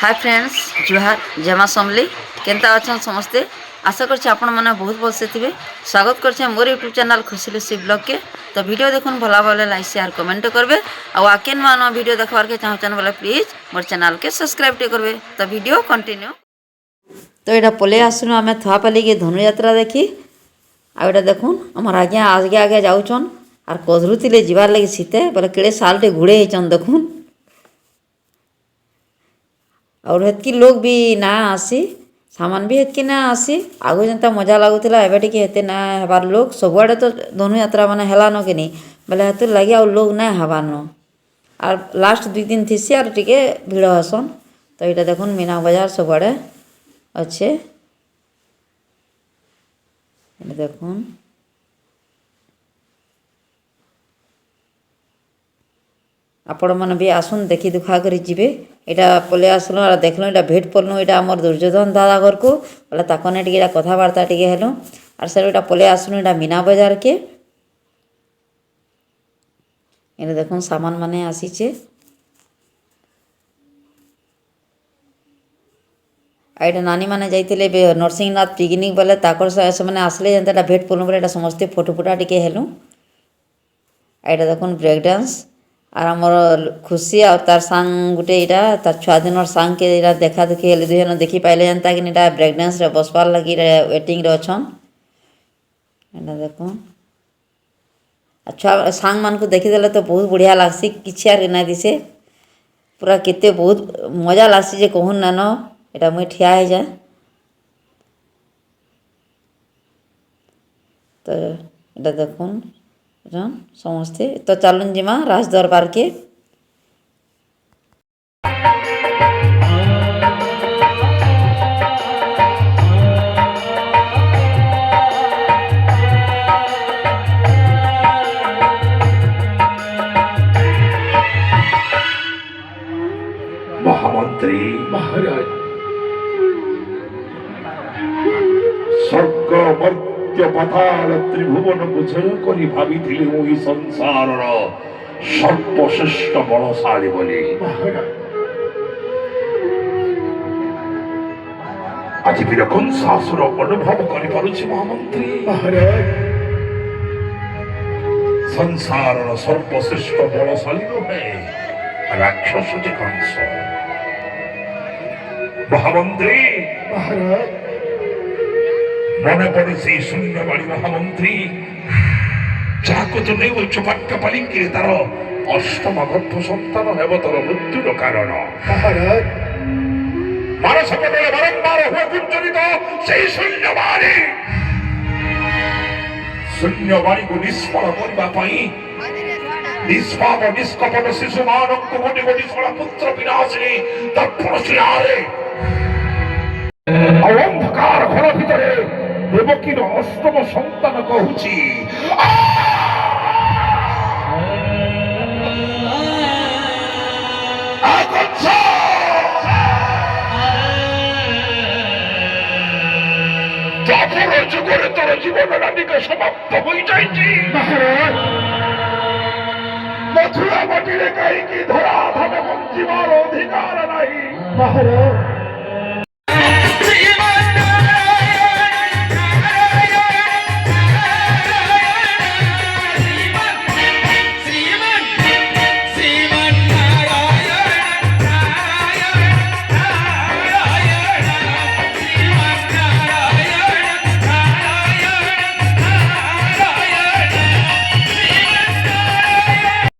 Hi friends जुहार जमा समली Kenta अच्छा समस्ते आशा करछे आपण माने बहुत भलसे थिबे। स्वागत करछे मोर यूट्यूब चैनल खुशी लुसी ब्लॉग के। तो वीडियो देखुन भला भले लाइक शेयर कमेंट करबे आ आकेन मान वीडियो देखबार के चाहछन बोले प्लीज मोर चैनल के सब्सक्राइब टे करबे। तो वीडियो कंटिन्यू। तो एटा पले आसनु आमे थवापाली के धनु यात्रा देखी आ एटा देखुन हमर आगे आगे आगे जाउछन आर कजरुतिले जिबार लागि सीते बोले केड़े सालटे घुड़े हेचन देखुन और हेतकी लोग भी ना आसी सामान भी हेतकी ना आसी आगु जनता मजा लागुतला एबे टिके हेते ना हबार लोग सबुआडे तो धनु यात्रा माने हेला न केनी बोले हेते लागि आ लोग ना हबार न और लास्ट 2 दिन थिसी और टिके भीड़ हसन। तो एटा देखुन मीना बाजार सबुआडे अच्छे देखुन आपण मन भी आसुन देखी दुखा कर जीवे। एटा पले आसलो और देखलो एटा भेट पड़लो एटा हमर दुर्योधन दादा घर को बोले ताकने टिके कथाबार्ता टिके हेलो और सर एटा पले आसलो एटा मीना बाजार के एटा देखुन सामान माने आसीचे एटा नानी माने जाइतिले नरसिंहनाथ पिकनिक बोले ताकर से माने आसले जनता भेट पड़लो बोले एटा समस्त फोटो फुटा टिके हेलो। एटा देखुन ब्रेक डांस और आमर खुशी और तार सांग गुटे यहाँ तार छुआ दिन सांग के यहाँ देखा देखी हेल्ले दुहे देखी पाइले जनता कि ब्रेक डांस रे बसबार लगी वेटिंग रे अछन एटा देखो अच्छा सांग मान को देखी देले तो बहुत बढ़िया लागसी किछि आर ना दिसे पूरा केते बहुत मजा लागसी जे कहून ना न एटा मुई ठिया हे जा। तो एटा देखुन समस्ते तो चलुन जिमा राज दरबार के महामंत्री महाराज स्वर्ग मर्त्य पाताल त्रिभुवन बुझय करी भाविथिले ओहि संसारर सर्वश्रेष्ठ बलशाली बोली आज भी रकम सासुर अनुभव करि पारुछि महामंत्री महाराज संसारर सर्वश्रेष्ठ बलशाली नहे राक्षस जे कंस महामंत्री महाराज मन पड़े से शून्यवाणी महामंत्री जाको तो नहीं वो चौपाट पालिंकी तार अष्टम गर्भ संतान हेब तर मृत्युर कारण महाराज मानस पटले बारंबार हुए गुंजरित से शून्यवाणी को निष्फल करने निष्पाप निष्कपट शिशु मानव को गोटे गोटे सड़ा पुत्र विनाशिनी दर्पण शिलारे अंधकार घर भितरे देवकीर अष्टम संतान कहूची जुगरे तोर जीवन राधिका समाप्त हो जाइए मथुरा मटिरे कहीं धरा धन जीवार अधिकार नहीं महाराज